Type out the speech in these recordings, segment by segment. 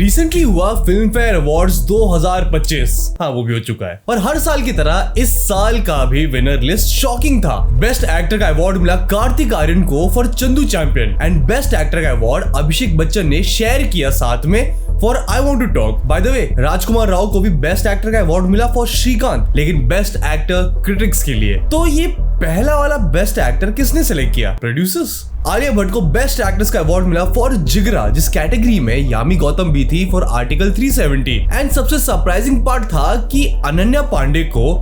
Recently हुआ film fair awards 2025, हाँ वो भी हो चुका है। और हर साल की तरह इस साल का भी विनर लिस्ट शॉकिंग था। बेस्ट एक्टर का अवार्ड मिला कार्तिक आर्यन को for Chandu champion and best actor का अवार्ड अभिषेक बच्चन ने शेयर किया साथ में for I want to talk. By the way Rajkummar Rao को भी बेस्ट एक्टर का अवार्ड मिला फॉर श्रीकांत, लेकिन बेस्ट एक्टर क्रिटिक्स के लिए। तो ये पहला वाला बेस्ट एक्टर किसने सेलेक्ट किया? प्रोड्यूसर्स। आलिया भट्ट को बेस्ट एक्ट्रेस का अवार्ड मिला फॉर जिगरा, जिस कैटेगरी में यामी गौतम भी थी फॉर आर्टिकल 370। एंड सबसे सरप्राइजिंग पार्ट था कि अनन्या पांडे को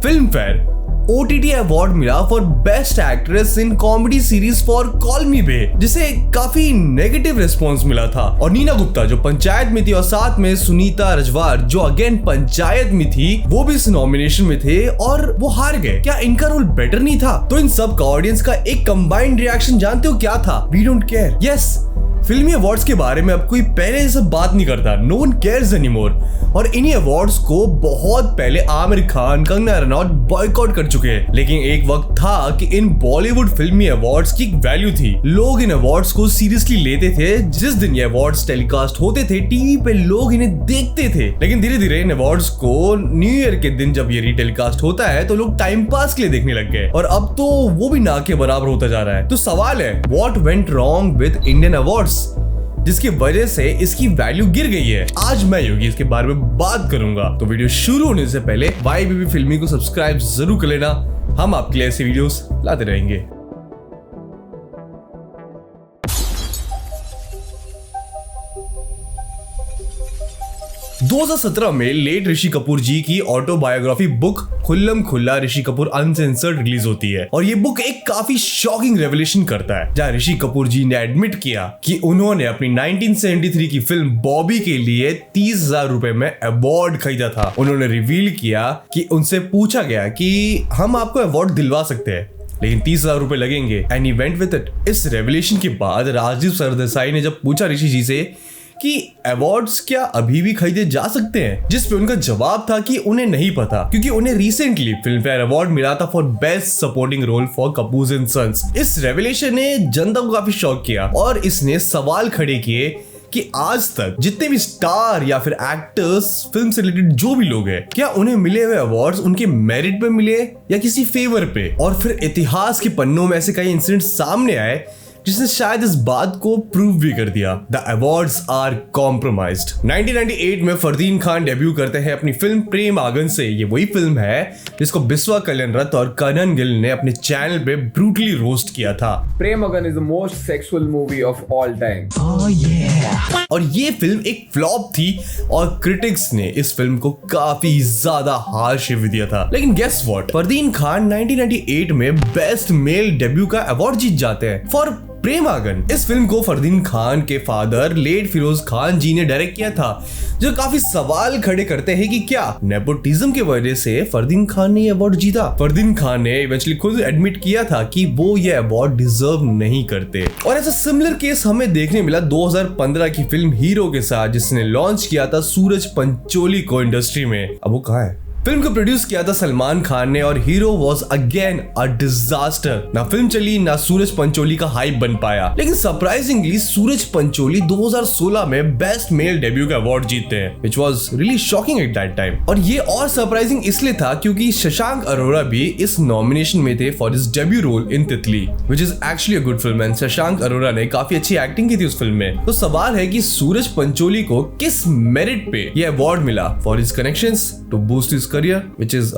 फिल्म फेयर OTT अवार्ड मिला for best actress in comedy series for call me babe, जिसे काफी नेगेटिव रिस्पॉन्स मिला था। और नीना गुप्ता जो पंचायत में थी और साथ में सुनीता रजवार जो अगेन पंचायत में थी, वो भी इस नॉमिनेशन में थे और वो हार गए। क्या इनका रोल बेटर नहीं था? तो इन सब का ऑडियंस का एक कंबाइंड रिएक्शन जानते हो क्या था? We don't care. यस, फिल्मी अवार्ड्स के बारे में अब कोई पहले जैसा बात नहीं करता। No one cares anymore. और इन्हीं अवार्ड्स को बहुत पहले आमिर खान, कंगना रनौत बॉयकॉट कर चुके हैं। लेकिन एक वक्त था कि इन बॉलीवुड फिल्मी अवार्ड्स की वैल्यू थी। लोग इन अवार्ड्स को सीरियसली लेते थे। जिस दिन ये अवार्ड्स टेलीकास्ट होते थे टीवी पे लोग इन्हें देखते थे। लेकिन धीरे धीरे इन अवार्ड्स को न्यू ईयर के दिन जब ये रीटेलीकास्ट होता है तो लोग टाइम पास के लिए देखने लग गए, और अब तो वो भी ना के बराबर होता जा रहा है। तो सवाल है, what went wrong with Indian awards जिसकी वजह से इसकी वैल्यू गिर गई है? आज मैं योगी इसके बारे में बात करूंगा। तो वीडियो शुरू होने से पहले YBB फिल्मी को सब्सक्राइब जरूर कर लेना। हम आपके लिए ऐसे वीडियोस लाते रहेंगे। 2017 में लेट ऋषि कपूर जी की ऑटोबायोग्राफी बुक खुल्लम खुल्ला ऋषि कपूर अनसेंसर्ड रिलीज होती है। और ये बुक एक काफी शॉकिंग रेवलेशन करता है, जहां ऋषि कपूर जी ने एडमिट किया कि उन्होंने अपनी 1973 की फिल्म बॉबी के लिए 30,000 रुपए में अवार्ड खरीदा था। उन्होंने रिवील किया कि उनसे पूछा गया कि हम आपको अवार्ड दिलवा सकते हैं लेकिन 30,000 रुपए लगेंगे, and he went with it. इस रेवलेशन के बाद राजीव सरदेसाई ने जब पूछा ऋषि जी से कि अवार्ड्स क्या अभी भी खरीदे जा सकते हैं, जिस पे उनका जवाब था कि उन्हें नहीं पता, क्योंकि उन्हें रिसेंटली फिल्म फेयर अवार्ड मिला था for best supporting role for Kapoor and sons. इस रेवलेशन ने जनता को काफी शॉक किया और इसने सवाल खड़े किए कि आज तक जितने भी स्टार या फिर एक्टर्स, फिल्म से रिलेटेड जो भी लोग हैं, क्या उन्हें मिले हुए अवार्ड्स उनके मेरिट पे मिले या किसी फेवर पे? और फिर इतिहास के पन्नों में ऐसे कई इंसिडेंट सामने आए जिसने शायद इस बात को प्रूव भी कर दिया। The awards are compromised. 1998 में फरदीन खान डेब्यू करते हैं अपनी फिल्म प्रेम आगन से। ये वही फिल्म है जिसको बिस्वा कल्याण रथ और करण गिल ने अपने चैनल पे ब्रूटली रोस्ट किया था। Prem Aggan is the most sexual movie of all time. और ये फिल्म एक फ्लॉप थी और क्रिटिक्स ने इस फिल्म को काफी ज्यादा हार्श रिव्यू दिया था। लेकिन गेस व्हाट, फरदीन खान 1998 में बेस्ट मेल डेब्यू का अवार्ड जीत जाते हैं फॉर प्रेम आगन। इस फिल्म को फरदीन खान के फादर लेट फिरोज खान जी ने डायरेक्ट किया था, जो काफी सवाल खड़े करते हैं कि क्या नेपोटिज्म की वजह से फरदीन खान ने ये अवार्ड जीता। फरदीन खान ने इवेंचुअली खुद एडमिट किया था कि वो ये अवार्ड डिजर्व नहीं करते। और ऐसा सिमिलर केस हमें देखने मिला 2015 की फिल्म हीरो के साथ, जिसने लॉन्च किया था सूरज पंचोली को इंडस्ट्री में। अब वो कहाँ है? फिल्म को प्रोड्यूस किया था सलमान खान ने और hero was again a disaster. ना फिल्म चली ना सूरज पंचोली का हाइप बन पाया। लेकिन सरप्राइजिंगली सूरज पंचोली 2016 में बेस्ट मेल डेब्यू का अवार्ड जीतते हैं, which was really shocking at that time. और ये और सरप्राइजिंग इसलिए था क्योंकि शशांक अरोड़ा भी इस नॉमिनेशन में थे for his debut role in Titli, which is actually a good film and Shashank Arora ने काफी अच्छी एक्टिंग की थी उस फिल्म में। तो सवाल है कि सूरज पंचोली को किस मेरिट पे ये अवार्ड मिला? For his connections to boost his career, which is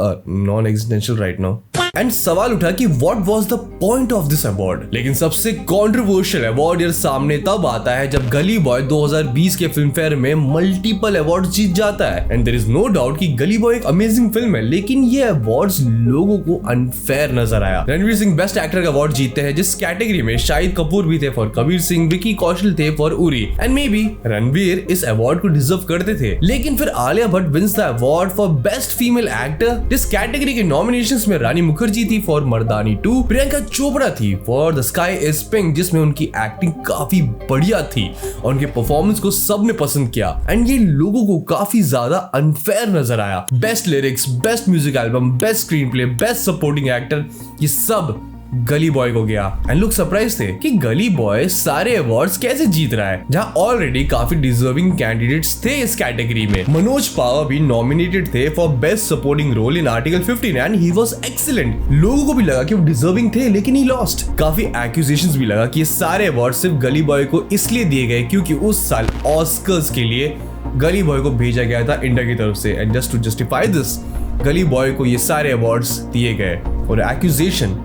non-existential right now. And सवाल उठा कि what was the point of this award. लेकिन सबसे कंट्रोवर्शियल अवार्ड यार सामने तब आता है जब गली बॉय 2020 के फिल्म फेयर में मल्टीपल अवार्ड जीत जाता है। And there is no doubt कि गली बॉय एक अमेजिंग फिल्म है, लेकिन ये अवार्ड्स लोगों को अनफेयर नजर आया। रणवीर सिंह बेस्ट एक्टर का अवार्ड जीतते हैं, जिस कैटेगरी में शाहिद कपूर भी थे फॉर कबीर सिंह, विकी कौशल थे for Uri, and maybe Ranveer इस अवार्ड को डिजर्व करते थे। लेकिन फिर Alia Bhatt wins the award for best female actor, जिस कैटेगरी के नॉमिनेशंस में रानी मुखर्जी थी फॉर मर्दानी 2, प्रियंका चोपड़ा थी for the sky is pink, जिसमें उनकी एक्टिंग काफी बढ़िया थी और उनके परफॉर्मेंस को सबने पसंद किया। एंड ये लोगों को काफी ज्यादा अनफेयर नजर आया। Best lyrics, best music album, best screen play, best supporting actor, ये सब गली बॉय को गया एंड लोग सरप्राइज थे कि गली बॉय सारे अवार्ड्स कैसे जीत रहा है, जहां ऑलरेडी काफी डिजर्विंग कैंडिडेट्स थे इस कैटेगरी में। मनोज पावा भी नॉमिनेटेड थे for best supporting role in article 15 and he was excellent. लोगों को भी लगा कि वो डिजर्विंग थे लेकिन ही लॉस्ट। काफी एक्यूजेशंस भी लगा कि ये सारे अवार्ड सिर्फ गली बॉय को इसलिए दिए गए क्योंकि उस साल ऑस्कर्स के लिए गली बॉय को भेजा गया था इंडिया की तरफ से and just to justify this Gully Boy को ये सारे अवार्ड्स दिए गए। और एक्यूजेशन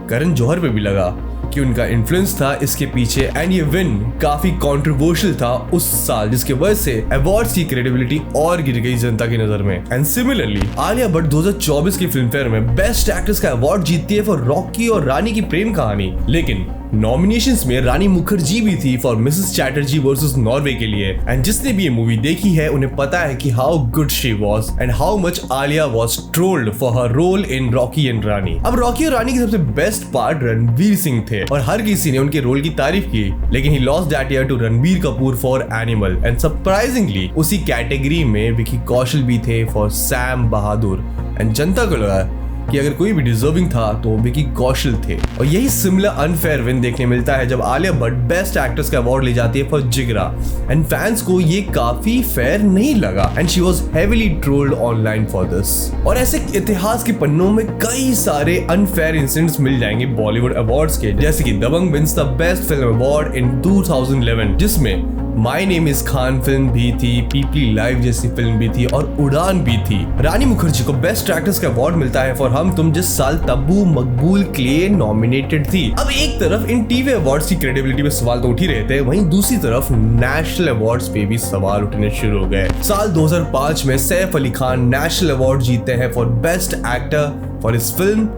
करण जौहर पे भी लगा कि उनका इन्फ्लुएंस था इसके पीछे एंड ये विन काफी कंट्रोवर्शियल था उस साल, जिसके वजह से अवार्ड्स की क्रेडिबिलिटी और गिर गई जनता की नजर में। एंड सिमिलरली आलिया भट्ट 2024 की फिल्म फेयर में बेस्ट एक्ट्रेस का अवार्ड जीतती है फॉर रॉकी और रानी की प्रेम कहानी, लेकिन नॉमिनेशंस में रानी मुखर्जी भी थी for Mrs Chatterjee versus Norway के लिए। एंड जिसने भी ये मूवी देखी है उन्हें पता है कि how good she was and how much Alia was trolled for her role in Rocky and Rani. अब रॉकी और रानी के सबसे बेस्ट पार्ट रणवीर सिंह थे और हर किसी ने उनके रोल की तारीफ की, लेकिन he lost that year to Ranbir Kapoor for Animal. And surprisingly उसी कैटेगरी में विकी कौशल भी थे फॉर सैम बहादुर। एंड जनता को लगा कि अगर कोई भी डिजर्विंग था तो विकी कौशल थे। और यही सिमिलर अनफेयर विन देखने मिलता है जब आलिया भट्ट बेस्ट एक्ट्रेस का अवार्ड ले जाती है फॉर जिगरा। एंड फैंस को ये काफी फेयर नहीं लगा and she was heavily trolled online for this. और ऐसे इतिहास के पन्नों में कई सारे अनफेयर इंसिडेंट्स मिल जाएंगे बॉलीवुड अवार्ड्स के, जैसे कि Dabangg wins the best film award in 2011 जिसमें my name is Khan film भी थी, पीपली लाइव जैसी फिल्म भी थी और उड़ान भी थी। रानी मुखर्जी को बेस्ट एक्ट्रेस का अवार्ड मिलता है फॉर हम तुम जिस साल तब्बू मकबूल के लिए नॉमिनेटेड थी। अब एक तरफ इन टीवी अवार्ड्स की क्रेडिबिलिटी पे सवाल तो उठ ही रहे थे, वहीं दूसरी तरफ नेशनल अवार्ड्स पे भी सवाल उठने शुरू हो गए। साल 2005 में सैफ अली खान नेशनल अवार्ड जीते हैं फॉर बेस्ट एक्टर फॉर इस फिल्म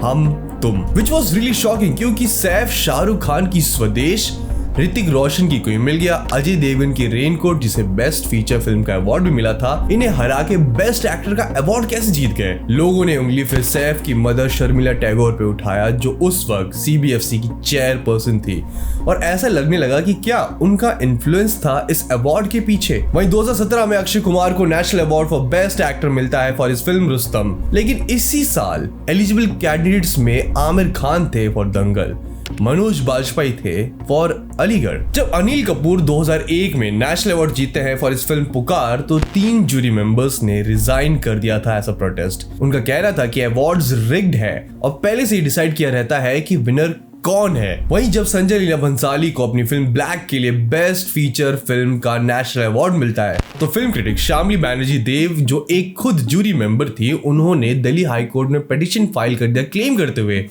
हम तुम, विच वॉज रियली शॉकिंग क्योंकि सैफ शाहरुख खान की स्वदेश, ऋतिक रोशन की कोई मिल गया, अजय देवगन की रेनकोट जिसे बेस्ट फीचर फिल्म का अवार्ड भी मिला था, इन्हें हरा के बेस्ट एक्टर का अवार्ड कैसे जीत गए। लोगों ने उंगली फिर सैफ की मदर शर्मिला टैगोर पे उठाया जो उस वक्त CBFC की चेयरपर्सन थी और ऐसा लगने लगा कि क्या उनका इन्फ्लुएंस था इस अवार्ड के पीछे। वहीं 2017 में अक्षय कुमार को national award for best actor मिलता है फॉर इस फिल्म रुस्तम, लेकिन इसी साल एलिजिबल कैंडिडेट्स में आमिर खान थे फॉर दंगल, मनोज बाजपेयी थे फॉर अलीगढ़। जब अनिल कपूर 2001 में नेशनल अवार्ड जीते हैं फॉर इस फिल्म पुकार तो 3 जूरी मेंबर्स ने रिजाइन कर दिया था एज अ प्रोटेस्ट। उनका कहना था कि अवार्ड्स रिग्ड है और पहले से ही डिसाइड किया रहता है कि विनर कौन है। वहीं जब संजय लीला भंसाली को अपनी फिल्म ब्लैक के लिए बेस्ट फीचर फिल्म का नेशनल अवार्ड मिलता है तो फिल्म क्रिटिक शामली बैनर्जी देव जो एक खुद जूरी मेंबर थी, उन्होंने दिल्ली हाई कोर्ट में पिटीशन फाइल कर दिया क्लेम करते हुए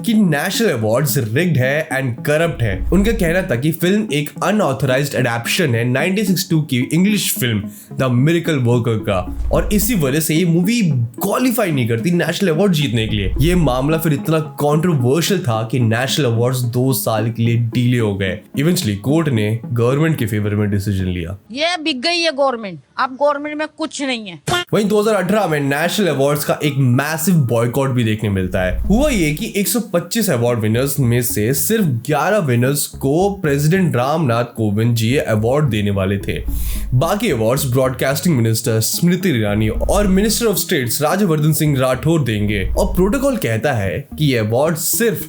कि नेशनल अवार्ड्स रिग्ड है एंड करप्ट है। उनका कहना था कि फिल्म एक अनऑथराइज्ड एडेप्शन है 1962 की English film the miracle worker का और इसी वजह से ये मूवी क्वालिफाई नहीं करती नेशनल अवार्ड जीतने के लिए। ये मामला फिर इतना कंट्रोवर्शियल था कि नेशनल अवार्ड्स 2 साल के लिए डिले हो गए। इवेंचुअली कोर्ट ने गवर्नमेंट के फेवर में डिसीजन लिया। ये बिक गई है गवर्नमेंट, अब गवर्नमेंट में कुछ नहीं है। वहीं 2018 में नेशनल अवार्ड्स का एक मैसिव बॉयकॉट भी देखने मिलता है। हुआ ये कि 125 अवार्ड विनर्स में से सिर्फ 11 विनर्स को प्रेसिडेंट रामनाथ कोविंद जी अवार्ड देने वाले थे। बाकी awards broadcasting minister Smriti Irani और minister of states Rajyavardhan Singh Rathore देंगे और प्रोटोकॉल कहता है कि ये अवार्ड सिर्फ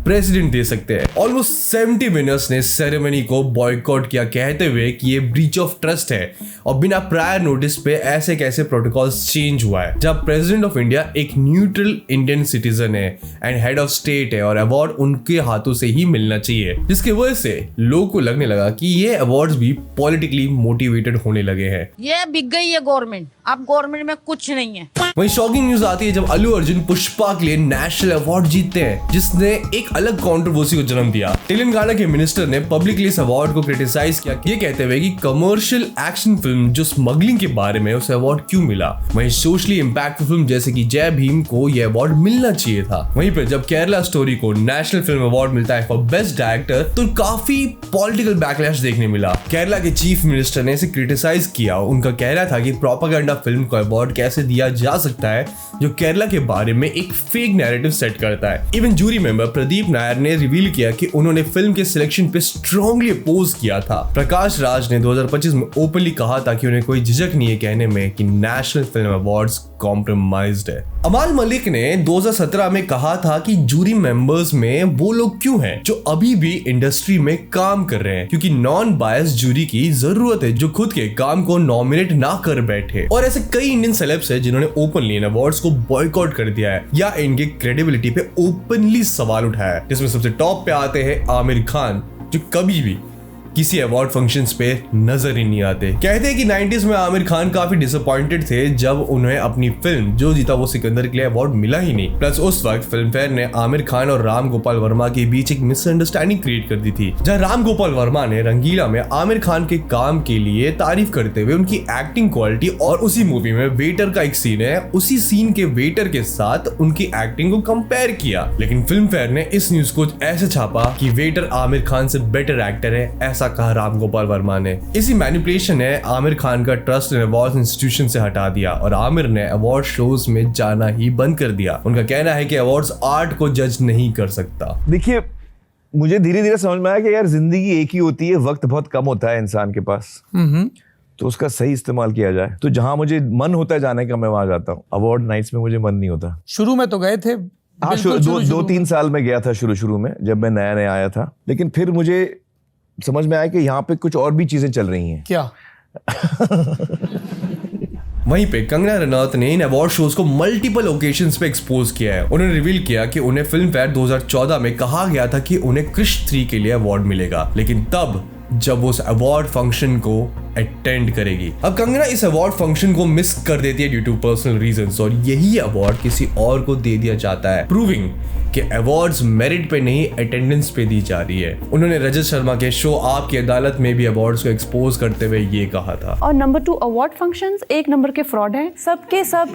प्रेसिडेंट दे सकते हैं। ऑलमोस्ट 70 विनर्स ने सेरेमनी को बॉयकॉट किया कहते हुए कि ये ब्रीच ऑफ ट्रस्ट है और बिना प्रायर नोटिस पे ऐसे कैसे प्रोटोकॉल्स चेंज हुआ है जब प्रेसिडेंट ऑफ इंडिया एक न्यूट्रल इंडियन सिटीजन है एंड हेड ऑफ स्टेट है और अवार्ड उनके हाथों से ही मिलना चाहिए, जिसकी वजह से लोगों को लगने लगा कि ये अवार्ड्स भी पॉलिटिकली मोटिवेटेड होने लगे हैं। ये बिक गई है गवर्नमेंट, अब गवर्नमेंट में कुछ नहीं है। वहीं शॉकिंग न्यूज आती है जब अल्लू अर्जुन पुष्पा के लिए नेशनल अवार्ड जीतते हैं जिसने एक अलग कंट्रोवर्सी को जन्म दिया। तेलंगाना के मिनिस्टर ने पब्लिकली इस अवार्ड को क्रिटिसाइज किया, ये कहते हुए कि कमर्शियल एक्शन फिल्म जो स्मगलिंग के बारे में उसे अवार्ड क्यों मिला। वहीं सोशली इंपैक्टफुल फिल्म जैसे कि जय भीम को यह अवार्ड मिलना चाहिए था। वहीं पर जब केरला स्टोरी को नेशनल फिल्म अवार्ड मिलता है फॉर बेस्ट डायरेक्टर तो काफी पॉलिटिकल बैकलैश देखने मिला। केरला के चीफ मिनिस्टर ने इसे क्रिटिसाइज किया। उनका कहना था कि प्रोपेगेंडा फिल्म को अवार्ड कैसे दिया जा सकता है जो केरला के बारे में एक फेक नैरेटिव सेट करता है। Even jury member Pradeep Sandeep Nair ने रिवील किया कि उन्होंने फिल्म के सिलेक्शन पे स्ट्रांगली अपोज किया था। प्रकाश राज ने 2025 में ओपनली कहा था कि उन्हें कोई झिझक नहीं है कहने में कि नेशनल फिल्म अवार्ड्स कॉम्प्रोमाइज्ड है। अमाल मलिक ने 2017 में कहा था कि जूरी मेंबर्स में वो लोग क्यों हैं जो अभी भी इंडस्ट्री में काम कर रहे हैं, क्योंकि नॉन बायस जूरी की जरूरत है जो खुद के काम को नॉमिनेट ना कर बैठे। और ऐसे कई इंडियन सेलेब्स हैं जिन्होंने ओपनली इन अवार्ड्स को बॉयकॉट कर दिया है या इनके क्रेडिबिलिटी पे ओपनली सवाल उठाया है, जिसमें सबसे टॉप पे आते हैं आमिर खान, जो कभी भी किसी अवार्ड फंक्शंस पे नजर ही नहीं आते। कहते हैं कि 90s में आमिर खान काफी डिसअपॉइंटेड थे जब उन्हें अपनी फिल्म जो जीता वो सिकंदर के लिए अवार्ड मिला ही नहीं। प्लस उस वक्त फिल्म फेयर ने आमिर खान और राम गोपाल वर्मा के बीच एक मिसअंडरस्टैंडिंग क्रिएट कर दी थी, जहां राम गोपाल वर्मा ने रंगीला में आमिर खान के काम के लिए तारीफ करते हुए उनकी एक्टिंग क्वालिटी और उसी मूवी में वेटर का एक सीन है, उसी सीन के वेटर के साथ उनकी एक्टिंग को कंपेयर किया। लेकिन फिल्म फेयर ने इस न्यूज को ऐसे छापा कि वेटर आमिर खान से बेटर एक्टर है, ऐसा कहा राम गोपाल वर्मा ने। इसी मैनिपुलेशन ने आमिर खान का ट्रस्ट इन अवार्ड इंस्टीट्यूशन से हटा दिया और आमिर ने अवार्ड शोज में जाना ही बंद कर दिया। उनका कहना है कि अवार्ड्स आर्ट को जज नहीं कर सकता। देखिए, मुझे धीरे धीरे समझ में आया कि यार जिंदगी एक ही होती है, वक्त बहुत कम होता है इंसान के पास, तो उसका सही इस्तेमाल किया जाए। तो जहां मुझे मन होता है जाने का मैं वहां जाता हूँ। अवार्ड नाइट्स में मुझे मन नहीं होता। शुरू में तो गए थे? हाँ, 2-3 साल में गया था शुरू में, जब मैं नया नया आया था। लेकिन फिर मुझे समझ में आया कि यहाँ पे कुछ और भी चीजें चल रही हैं। क्या? वहीं पे कंगना रनौत ने इन अवार्ड शोज को मल्टीपल ओकेशंस पे एक्सपोज किया है। उन्होंने रिवील किया कि उन्हें फिल्म फेयर 2014 में कहा गया था कि उन्हें क्रिश 3 के लिए अवार्ड मिलेगा, लेकिन तब जब वो उस अवार्ड फंक्शन को अटेंड करेगी। अब कंगना इस अवार्ड फंक्शन को मिस कर देती है ड्यू टू पर्सनल रीजंस और यही अवार्ड किसी और को दे दिया जाता है, प्रूविंग कि अवार्ड्स मेरिट पे नहीं अटेंडेंस पे दी जा रही है। उन्होंने रजत शर्मा के शो आपकी अदालत में भी अवार्ड्स को एक्सपोज करते हुए ये कहा था। और नंबर 2, अवार्ड फंक्शंस एक नंबर के फ्रॉड हैं। सबके सब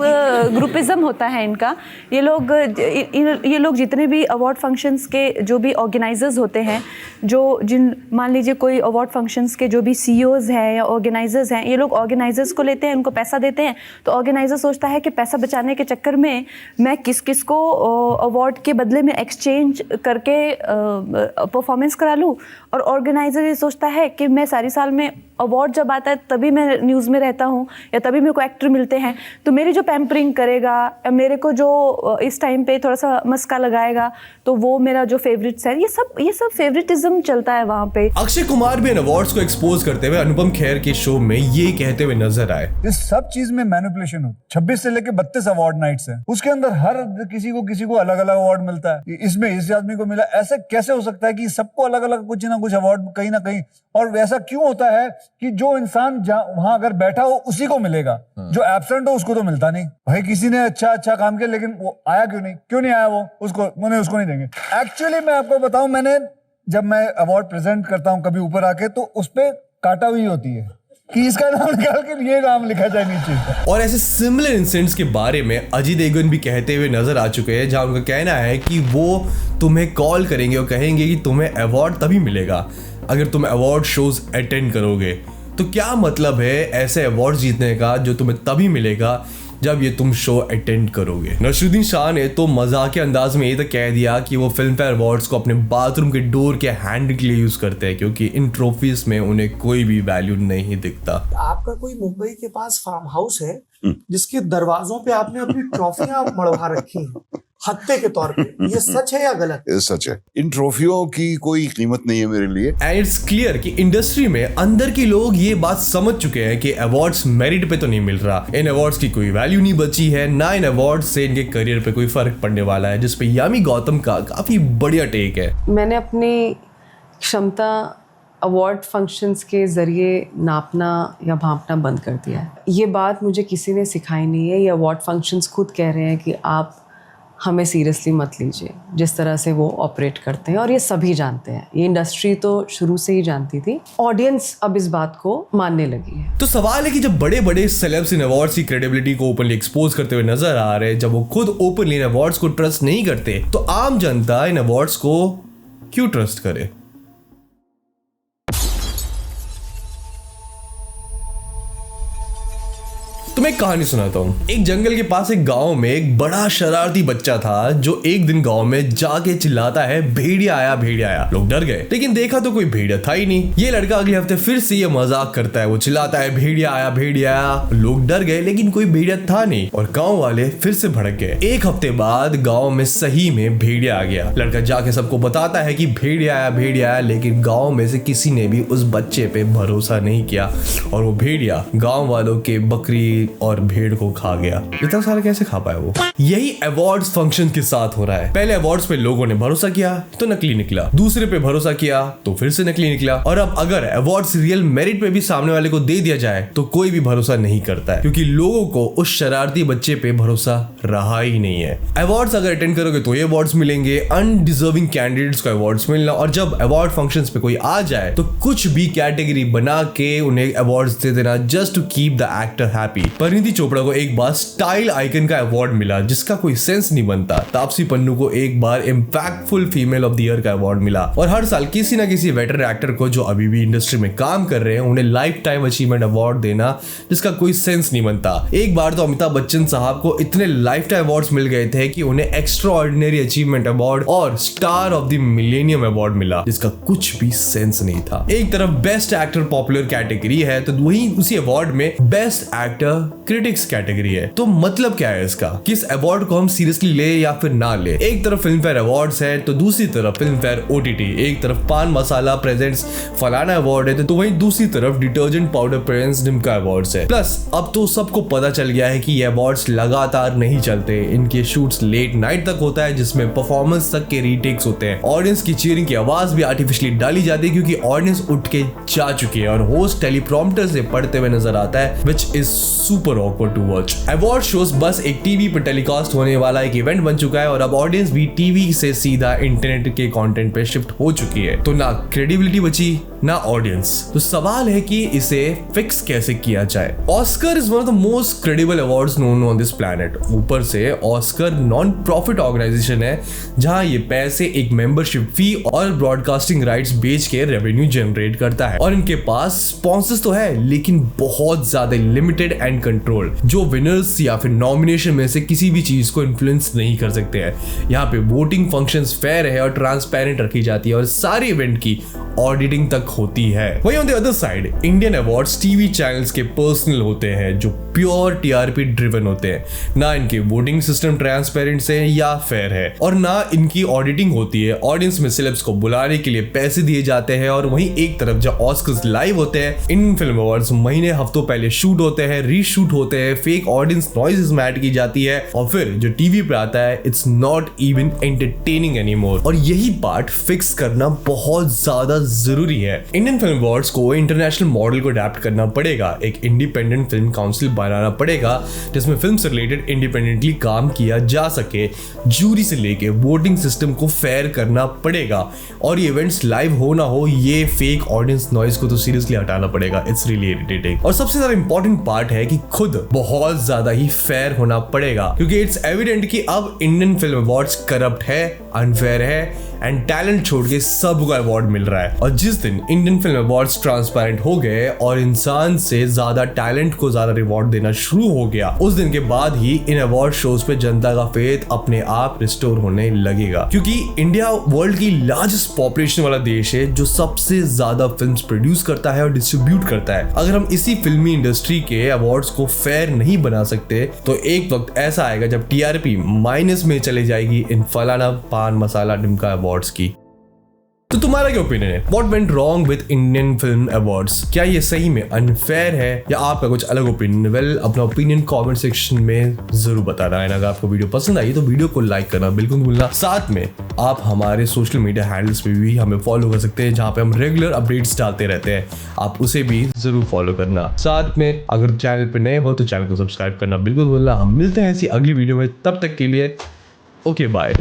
ग्रुपिज्म होता है इनका। ये लोग जितने भी अवार्ड फंक्शंस के जो भी ऑर्गेनाइजर्स होते हैं, मान लीजिए कोई अवार्ड फंक्शंस के जो भी CEOs हैं या ऑर्गेनाइजर्स हैं, ये लोग ऑर्गेनाइजर्स को लेते हैं, उनको पैसा देते हैं, तो ऑर्गेनाइजर सोचता है कि पैसा बचाने के चक्कर में मैं किस को अवार्ड के बदले में एक्सचेंज करके परफॉर्मेंस करा लूँ। और ऑर्गेनाइजर ये सोचता है कि मैं सारी साल में अवार्ड जब आता है तभी मैं न्यूज़ में रहता हूँ या तभी मेरे को एक्टर मिलते हैं, तो मेरी जो पैम्परिंग करेगा या मेरे को जो इस टाइम पे थोड़ा सा मस्का लगाएगा, तो वो मेरा जो फेवरेट्स है, ये सब फेवरेटिज्म चलता है वहाँ पे। अक्षय कुमार भी इन अवार्ड्स को एक्सपोज करते हुए अनुपम खेर के शो में ये कहते हुए नजर आए, इस सब चीज में मैनिपुलेशन हो। 26 से लेके 32 अवार्ड नाइट्स है, उसके अंदर हर किसी को अलग अलग अवार्ड मिलता है। इसमें इस आदमी को मिला, ऐसे कैसे हो सकता है कि सबको अलग अलग कुछ ना कुछ अवार्ड कहीं ना कहीं? और ऐसा क्यों होता है कि जो इंसान वहां अगर बैठा हो उसी को मिलेगा, जो एब्सेंट हो उसको तो मिलता नहीं? भाई किसी ने अच्छा काम किया लेकिन वो आया क्यों नहीं आया, वो उसको नहीं देंगे। एक्चुअली मैं आपको बताऊं, जब मैं अवार्ड प्रेजेंट करता हूं कभी ऊपर आके, तो उस पे काटा हुई होती है कि इसका नाम निकाल के ये नाम लिखा जाए नीचे। और ऐसे सिमिलर इंसिडेंट्स के बारे में अजय देवगन भी कहते हुए नजर आ चुके हैं, जहां उनका कहना है कि वो तुम्हें कॉल करेंगे और कहेंगे कि तुम्हें अवार्ड तभी मिलेगा अगर तुम अवार्ड शोज अटेंड करोगे। तो क्या मतलब है ऐसे अवार्ड जीतने का जो तुम्हें तभी मिलेगा जब ये तुम शो अटेंड करोगे। नसरुद्दीन शाह ने तो मजाक के अंदाज में ये तक कह दिया कि वो फिल्म फेयर अवार्ड्स को अपने बाथरूम के डोर के हैंडल के लिए यूज करते हैं, क्योंकि इन ट्रॉफीज में उन्हें कोई भी वैल्यू नहीं दिखता। आपका कोई मुंबई के पास फार्म हाउस है जिसके दरवाजों पे आपने अपनी ट्रॉफियां मढ़वा रखी हैं हत्ते के तौर पे, ये सच है या गलत? सच है। इन ट्रॉफियों की कोई कीमत नहीं है मेरे लिए। एंड इट्स क्लियर कि इंडस्ट्री में अंदर के लोग ये बात समझ चुके हैं कि अवार्ड्स मेरिट पे तो नहीं मिल रहा, इन अवार्ड्स की कोई वैल्यू नहीं बची है, ना इन अवार्ड्स से इनके करियर पे कोई फर्क पड़ने वाला है, जिसपे यामी गौतम का काफी बढ़िया टेक है। मैंने अपनी क्षमता अवार्ड फंक्शंस के ज़रिए नापना या भांपना बंद कर दिया है। ये बात मुझे किसी ने सिखाई नहीं है। ये अवार्ड फंक्शंस खुद कह रहे हैं कि आप हमें सीरियसली मत लीजिए, जिस तरह से वो ऑपरेट करते हैं, और ये सभी जानते हैं। ये इंडस्ट्री तो शुरू से ही जानती थी, ऑडियंस अब इस बात को मानने लगी है। तो सवाल है कि जब बड़े बड़े सेलेब्स इन अवार्ड्स की क्रेडिबिलिटी को ओपनली एक्सपोज करते हुए नजर आ रहे हैं, जब वो खुद ओपनली इन अवार्ड्स को ट्रस्ट नहीं करते, तो आम जनता इन अवार्ड्स को क्यों ट्रस्ट करे? तो तुम्हें एक कहानी सुनाता हूँ। एक जंगल के पास एक गांव में एक बड़ा शरारती बच्चा था जो एक दिन गांव में जाके चिल्लाता है, भेड़िया आया भेड़िया आया। लोग डर गए, लेकिन देखा तो कोई भेड़िया था ही नहीं। ये लड़का अगले हफ्ते फिर से ये मजाक करता है, वो चिल्लाता है, भेड़िया आया भेड़िया आया। लोग डर गए, लेकिन कोई भेड़िया था नहीं और गांव वाले फिर से भड़क गए। एक हफ्ते बाद गांव में सही में भेड़िया आ गया। लड़का जाके सबको बताता है कि भेड़िया आया, लेकिन गांव में से किसी ने भी उस बच्चे पे भरोसा नहीं किया और वो भेड़िया गांव वालों के बकरी और भेड़ को खा गया। इतना सारा कैसे खा पाया वो? यही अवार्ड्स फंक्शन के साथ हो रहा है। पहले अवार्ड्स पे लोगों ने भरोसा किया तो नकली निकला, दूसरे पे भरोसा किया तो फिर से नकली निकला, और अब अगर अवार्ड्स रियल मेरिट पे भी सामने वाले को दे दिया जाए तो कोई भी भरोसा नहीं करता है, क्योंकि लोगों को उस शरारती बच्चे पे भरोसा रहा ही नहीं है। अवार्ड्स अगर अटेंड करोगे तो ये अवार्ड्स मिलेंगे, अनडिजर्विंग कैंडिडेट्स को अवार्ड्स मिलना, और जब अवार्ड फंक्शंस पे कोई आ जाए तो कुछ भी कैटेगरी बना के उन्हें अवार्ड्स दे देना just to keep the actor happy. Parineeti Chopra को एक बार स्टाइल आइकन का अवार्ड मिला जिसका कोई सेंस नहीं बनता। तापसी पन्नू को एक बार impactful female of the year का अवार्ड मिला, और हर साल किसी ना किसी वेटरन एक्टर को जो अभी भी इंडस्ट्री में काम कर रहे हैं उन्हें लाइफ टाइम अचीवमेंट अवार्ड देना जिसका कोई सेंस नहीं बनता। एक बार तो अमिताभ बच्चन साहब को इतने लाइफ टाइम अवार्ड्स मिल गए थे कि उन्हें एक्स्ट्रा ऑर्डिनरी अचीवमेंट अवार्ड और star of the millennium award मिला जिसका कुछ भी सेंस नहीं था। एक तरफ बेस्ट एक्टर पॉपुलर कैटेगरी है तो वहीं उसी अवार्ड में बेस्ट एक्टर क्रिटिक्स कैटेगरी है। तो मतलब क्या है इसका, किस अवार्ड को हम सीरियसली ले या फिर ना ले? एक तरफ फिल्म फेयर अवार्ड्स है तो दूसरी तरफ फिल्म फेयर ओटीटी, एक तरफ पान मसाला प्रेजेंट्स फलाना अवार्ड है तो वहीं दूसरी तरफ डिटर्जेंट पाउडर प्रेजेंट्स डिम्का अवार्ड्स है। प्लस अब तो सबको पता चल गया है कि ये अवार्ड्स लगातार नहीं चलते, इनके शूट्स लेट नाइट तक होता है जिसमें परफॉर्मेंस तक के रीटेक्स होते हैं। ऑडियंस की चीयरिंग की आवाज भी आर्टिफिशियली डाली जाती है क्योंकि ऑडियंस उठ के जा चुकी है और होस्ट टेलीप्रॉम्प्टर से पढ़ते हुए नजर आता है, which is super awkward to watch. Award shows बस एक टीवी पर टेलीकास्ट होने वाला एक इवेंट बन चुका है और अब ऑडियंस भी टीवी से सीधा इंटरनेट के कंटेंट पे शिफ्ट हो चुकी है, तो ना क्रेडिबिलिटी बची ना ऑडियंस। तो सवाल है कि इसे फिक्स कैसे किया जाए। Oscar is one of the most credible awards known on this planet. ऊपर से ऑस्कर नॉन प्रॉफिट ऑर्गेनाइजेशन है जहां ये पैसे एक मेंबरशिप फी और ब्रॉडकास्टिंग राइट्स बेच के रेवेन्यू जनरेट करता है, और इनके पास स्पॉन्सर्स तो है लेकिन बहुत ज्यादा लिमिटेड एंड कंट्रोल, जो विनर्स या फिर नॉमिनेशन में से किसी भी चीज को इन्फ्लुएंस नहीं कर सकते हैं। यहाँ पे वोटिंग फंक्शंस फेयर है और ट्रांसपेरेंट रखी जाती है और सारे इवेंट की ऑडिटिंग तक होती है। वहीं on the other side Indian awards TV channels के पर्सनल होते हैं जो प्योर टीआरपी ड्रिवन होते हैं। ना इनके वोटिंग सिस्टम ट्रांसपेरेंट से या फेयर है और ना इनकी ऑडिटिंग होती है। ऑडियंस में सेलेब्स को बुलाने के लिए पैसे दिए जाते हैं और वहीं एक तरफ जब ऑस्कर्स लाइव होते हैं, इंडियन फिल्म अवार्ड्स महीने हफ्तों पहले शूट होते हैं, रीशूट होते हैं, फेक ऑडियंस नॉइजेस में ऐड की जाती है और फिर जो टीवी पे आता है it's not even entertaining anymore. और यही पार्ट फिक्स करना बहुत ज्यादा जरूरी है। इंडियन फिल्म अवार्ड्स को इंटरनेशनल मॉडल को अडैप्ट करना पड़ेगा, एक इंडिपेंडेंट फिल्म काउंसिल बनाना पड़ेगा जिसमें फिल्म से रिलेटेड इंडिपेंडेंटली काम किया जा सके, जूरी से लेके वोटिंग सिस्टम को फेयर करना पड़ेगा और ये इवेंट्स लाइव हो ना हो ये फेक ऑडियंस नॉइज को तो सीरियसली हटाना पड़ेगा। It's really irritating. और सबसे ज्यादा इंपॉर्टेंट पार्ट है कि खुद बहुत ज्यादा ही फेयर होना पड़ेगा क्योंकि इट्स एविडेंट कि अब इंडियन फिल्म अवार्ड्स करप्ट है, अनफेयर है एंड टैलेंट छोड़ के सबको अवार्ड मिल रहा है। और जिस दिन इंडियन फिल्म अवार्ड्स ट्रांसपेरेंट हो गए और इंसान से ज्यादा टैलेंट को ज्यादा रिवॉर्ड देना शुरू हो गया, उस दिन के बाद ही इन अवार्ड शोज पे जनता का फेथ अपने आप रिस्टोर होने लगेगा क्योंकि इंडिया वर्ल्ड की लार्जेस्ट पॉपुलेशन वाला देश है जो सबसे ज्यादा फिल्म्स प्रोड्यूस करता है और डिस्ट्रीब्यूट करता है। अगर हम इसी फिल्मी इंडस्ट्री के अवार्ड्स को फेयर नहीं बना सकते तो एक वक्त ऐसा आएगा जब टीआरपी माइनस में चले जाएगी इन फलाना पान मसाला डिम्का अवार्ड्स की। तो तुम्हारा क्या ओपिनियन है? What went wrong with Indian Film Awards? क्या ये सही में अनफेयर है या आपका कुछ अलग ओपिनियन? वेल अपना ओपिनियन कमेंट सेक्शन में जरूर बताना है। अगर आपको वीडियो पसंद आई तो वीडियो को लाइक करना बिल्कुल नहीं भूलना। साथ में आप हमारे सोशल मीडिया हैंडल्स पे भी हमें फॉलो कर सकते हैं जहाँ पे हम रेगुलर अपडेट्स डालते रहते हैं, आप उसे भी जरूर फॉलो करना। साथ में अगर चैनल पे नए हो तो चैनल को सब्सक्राइब करना बिल्कुल भूलना। हम मिलते हैं ऐसी अगली वीडियो में, तब तक के लिए ओके बाय।